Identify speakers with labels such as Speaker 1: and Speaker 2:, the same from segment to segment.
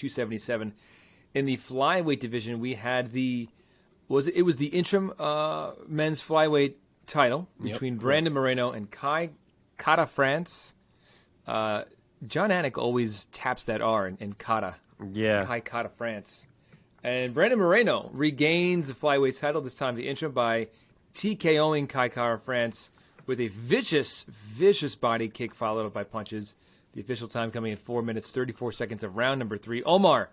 Speaker 1: 277. In the flyweight division, we had it was the interim men's flyweight title between Brandon Moreno and Kai Kara France. John Anik always taps that R in Kara.
Speaker 2: Yeah.
Speaker 1: Kai Kara France. And Brandon Moreno regains the flyweight title, this time the interim, by TKOing Kai Kara France with a vicious, vicious body kick followed up by punches. The official time coming in 4 minutes, 34 seconds of round number 3. Omar,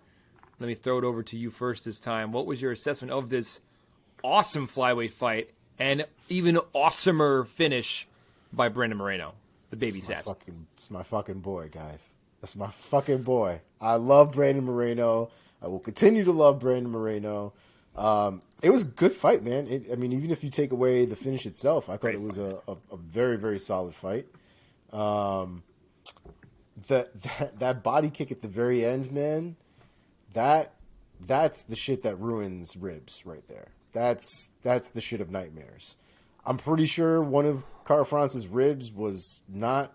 Speaker 1: let me throw it over to you first this time. What was your assessment of this awesome flyweight fight and even awesomer finish by Brandon Moreno, the baby's ass?
Speaker 3: It's my fucking boy, guys. That's my fucking boy. I love Brandon Moreno. I will continue to love Brandon Moreno. It was a good fight, man. Even if you take away the finish itself, I thought it was a very, very solid fight. That body kick at the very end, man, that's the shit that ruins ribs right there. That's the shit of nightmares. I'm pretty sure one of Kara France's ribs was not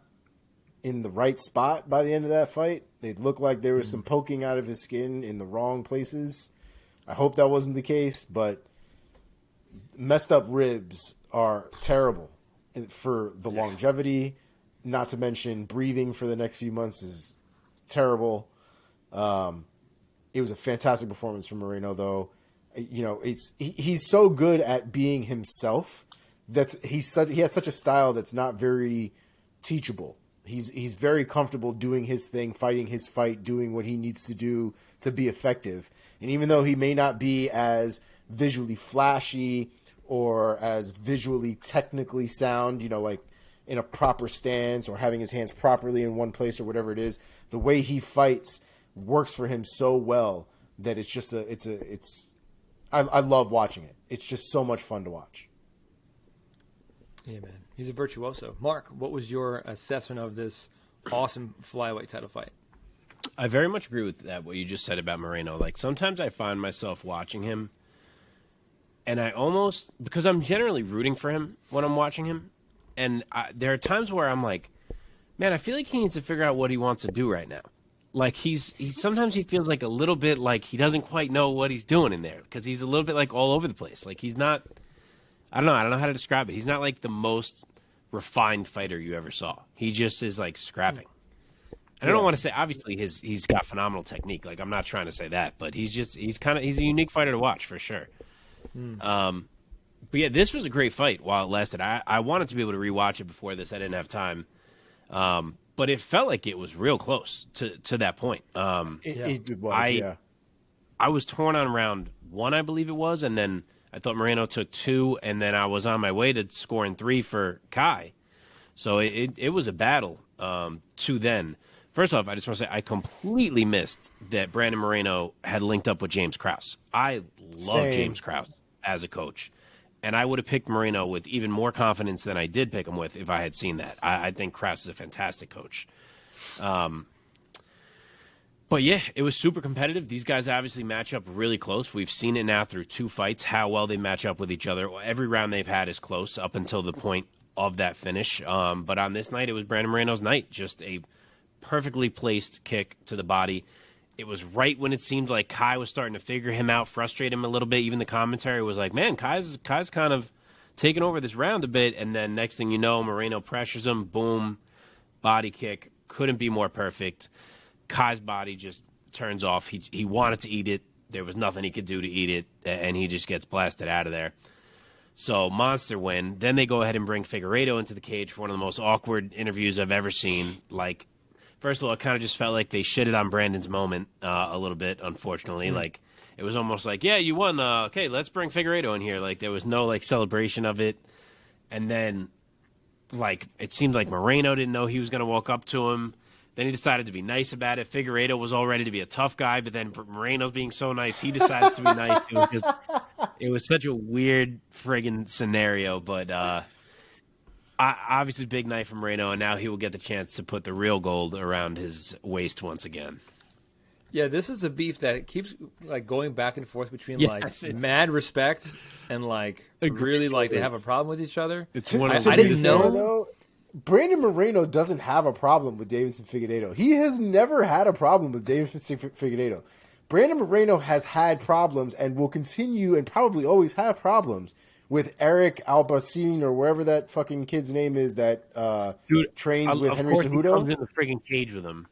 Speaker 3: in the right spot by the end of that fight. It looked like there was some poking out of his skin in the wrong places. I hope that wasn't the case, but messed up ribs are terrible for the longevity. Not to mention breathing for the next few months is terrible. It was a fantastic performance from Moreno, though. He's so good at being himself that he has such a style that's not very teachable. He's very comfortable doing his thing, fighting his fight, doing what he needs to do to be effective. And even though he may not be as visually flashy or as visually technically sound, like in a proper stance or having his hands properly in one place or whatever it is, the way he fights works for him so well that I love watching it. It's just so much fun to watch.
Speaker 1: Yeah, man. He's a virtuoso. Mark, what was your assessment of this awesome flyweight title fight?
Speaker 2: I very much agree with that, what you just said about Moreno. Like, sometimes I find myself watching him, and because I'm generally rooting for him when I'm watching him, and there are times where I'm like, man, I feel like he needs to figure out what he wants to do right now. Like, sometimes he feels like a little bit like he doesn't quite know what he's doing in there, because he's a little bit like all over the place. Like, he's not, I don't know how to describe it. He's not like the most refined fighter you ever saw. He just is like scrapping. And I don't want to say, obviously he's got phenomenal technique. Like, I'm not trying to say that, but he's a unique fighter to watch for sure. But yeah, this was a great fight while it lasted. I wanted to be able to rewatch it before this. I didn't have time. But it felt like it was real close to that point.
Speaker 3: It was,
Speaker 2: I was torn on round 1, I believe it was, and then I thought Moreno took 2, and then I was on my way to scoring 3 for Kai. So it was a battle to then. First off, I just want to say I completely missed that Brandon Moreno had linked up with James Krause. I love James Krause as a coach, and I would have picked Moreno with even more confidence than I did pick him with if I had seen that. I think Krause is a fantastic coach. But yeah, it was super competitive. These guys obviously match up really close. We've seen it now through 2 fights, how well they match up with each other. Every round they've had is close up until the point of that finish. But on this night, it was Brandon Moreno's night. Just a perfectly placed kick to the body. It was right when it seemed like Kai was starting to figure him out, frustrate him a little bit. Even the commentary was like, man, Kai's kind of taking over this round a bit. And then next thing you know, Moreno pressures him. Boom. Body kick. Couldn't be more perfect. Kai's body just turns off. He wanted to eat it. There was nothing he could do to eat it. And he just gets blasted out of there. So monster win. Then they go ahead and bring Figueiredo into the cage for one of the most awkward interviews I've ever seen. Like, first of all, it kind of just felt like they shitted on Brandon's moment a little bit, unfortunately. Like, it was almost like, yeah, you won. Okay, let's bring Figueiredo in here. Like, there was no, like, celebration of it. And then, like, it seemed like Moreno didn't know he was going to walk up to him. Then he decided to be nice about it. Figueiredo was all ready to be a tough guy, but then Moreno's being so nice, he decides to be nice. It was such a weird friggin' scenario, but obviously big night from Moreno, and now he will get the chance to put the real gold around his waist once again.
Speaker 1: Yeah, this is a beef that keeps like going back and forth between mad respect and like really like they have a problem with each other.
Speaker 2: It's one of
Speaker 1: I didn't know.
Speaker 3: Though, Brandon Moreno doesn't have a problem with Deiveson Figueiredo. He has never had a problem with Deiveson Figueiredo. Brandon Moreno has had problems and will continue and probably always have problems with Eric Albacin or wherever that fucking kid's name is that trains with Henry Cejudo.
Speaker 2: He comes in the friggin' cage with him.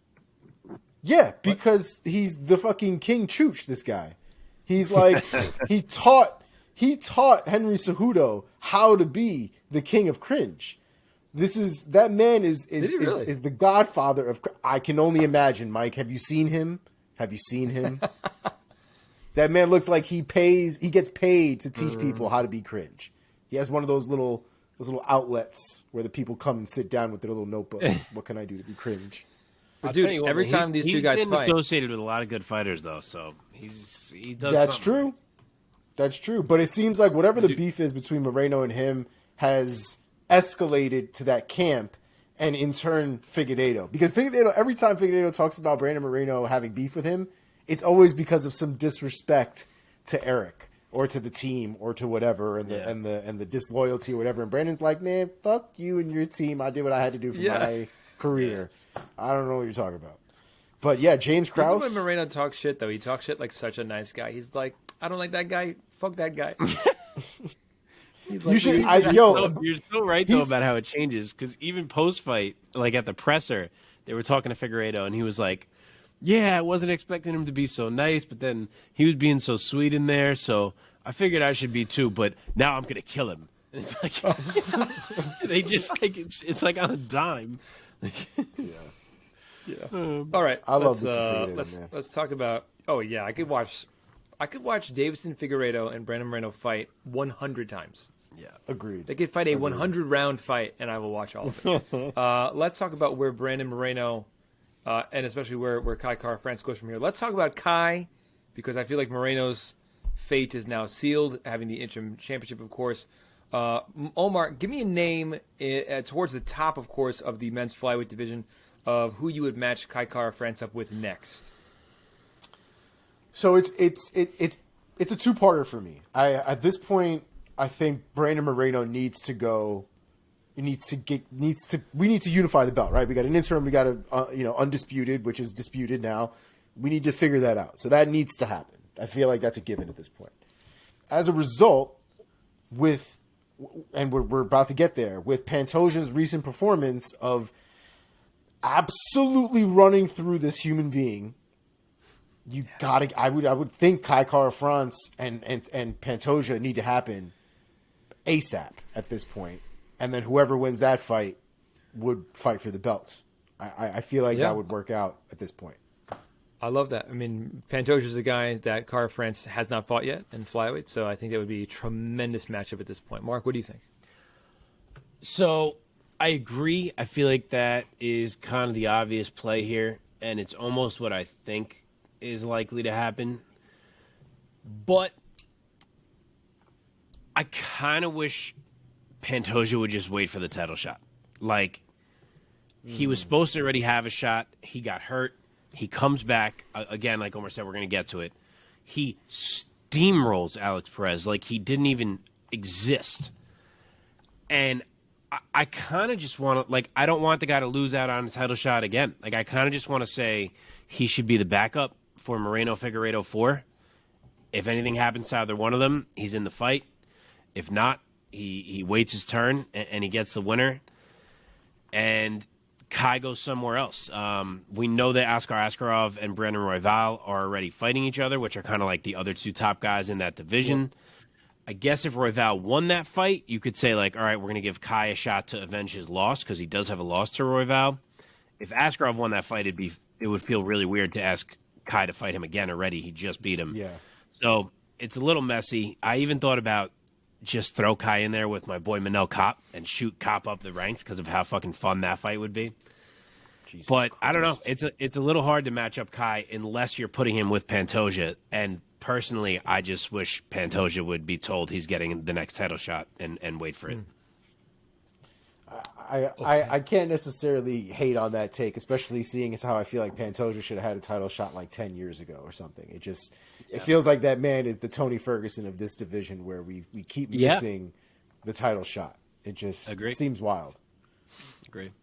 Speaker 3: Yeah, because he's the fucking King Chooch, this guy. He's like, he taught Henry Cejudo how to be the king of cringe. That man is the godfather of. I can only imagine, Mike. Have you seen him? That man looks like he gets paid to teach people how to be cringe. He has one of those little outlets where the people come and sit down with their little notebooks. What can I do to be cringe?
Speaker 1: But dude, every time these two guys fight,
Speaker 2: he's been associated with a lot of good fighters, though. So he does.
Speaker 3: That's true. That's true. But it seems like whatever the beef is between Moreno and him has escalated to that camp, and in turn Figueiredo. Because Figueiredo, every time Figueiredo talks about Brandon Moreno having beef with him, it's always because of some disrespect to Eric or to the team or to whatever, and the disloyalty or whatever. And Brandon's like, man, fuck you and your team. I did what I had to do for my career. I don't know what you're talking about. But yeah, James Krause.
Speaker 1: When Moreno talks shit, though, he talks shit like such a nice guy. He's like, I don't like that guy. Fuck that guy.
Speaker 2: You're so right though about how it changes, because even post fight, like at the presser, they were talking to Figueiredo, and he was like, "Yeah, I wasn't expecting him to be so nice, but then he was being so sweet in there, so I figured I should be too. But now I'm gonna kill him." And it's like they just like it's like on a dime.
Speaker 1: Yeah. All right.
Speaker 3: I love this.
Speaker 1: Let's talk about. Oh yeah, I could watch Deiveson Figueiredo and Brandon Moreno fight 100 times.
Speaker 3: Yeah, agreed.
Speaker 1: They could fight a 100-round fight, and I will watch all of it. Let's talk about where Brandon Moreno, and especially where Kai Kara-France goes from here. Let's talk about Kai, because I feel like Moreno's fate is now sealed, having the interim championship, of course. Omar, give me a name towards the top, of course, of the men's flyweight division of who you would match Kai Kara-France up with next.
Speaker 3: So it's a two-parter for me. At this point, I think Brandon Moreno needs to go. We need to unify the belt, right? We got an interim, we got a undisputed, which is disputed now. We need to figure that out. So that needs to happen. I feel like that's a given at this point. As a result, and we're about to get there, with Pantoja's recent performance of absolutely running through this human being, I would think Kai Kara-France and Pantoja need to happen ASAP at this point, and then whoever wins that fight would fight for the belts. I feel like that would work out at this point.
Speaker 1: I love that. I mean, Pantoja's a guy that Kara-France has not fought yet in flyweight, so I think that would be a tremendous matchup at this point. Mark, what do you think?
Speaker 2: So I agree. I feel like that is kind of the obvious play here, and it's almost what I think is likely to happen. But I kind of wish Pantoja would just wait for the title shot. Like, he was supposed to already have a shot. He got hurt. He comes back. Again, like Omar said, we're going to get to it. He steamrolls Alex Perez like he didn't even exist. And I kind of just want to, like, I don't want the guy to lose out on a title shot again. Like, I kind of just want to say he should be the backup for Moreno Figueiredo 4. If anything happens to either one of them, he's in the fight. If not, he waits his turn and he gets the winner. And Kai goes somewhere else. We know that Askar Askarov and Brandon Royval are already fighting each other, which are kind of like the other two top guys in that division. I guess if Royval won that fight, you could say, like, all right, we're going to give Kai a shot to avenge his loss, because he does have a loss to Royval. If Askarov won that fight, it would feel really weird to ask Kai to fight him again already. He just beat him.
Speaker 3: Yeah.
Speaker 2: So it's a little messy. I even thought about just throw Kai in there with my boy Manel Kopp and shoot Kopp up the ranks because of how fucking fun that fight would be.
Speaker 3: Jesus
Speaker 2: but
Speaker 3: Christ.
Speaker 2: I don't know. It's a little hard to match up Kai unless you're putting him with Pantoja. And personally, I just wish Pantoja would be told he's getting the next title shot and wait for it.
Speaker 3: I can't necessarily hate on that take, especially seeing as how I feel like Pantoja should have had a title shot like 10 years ago or something. It feels like that man is the Tony Ferguson of this division, where we keep missing the title shot. It just seems wild.
Speaker 2: Agree.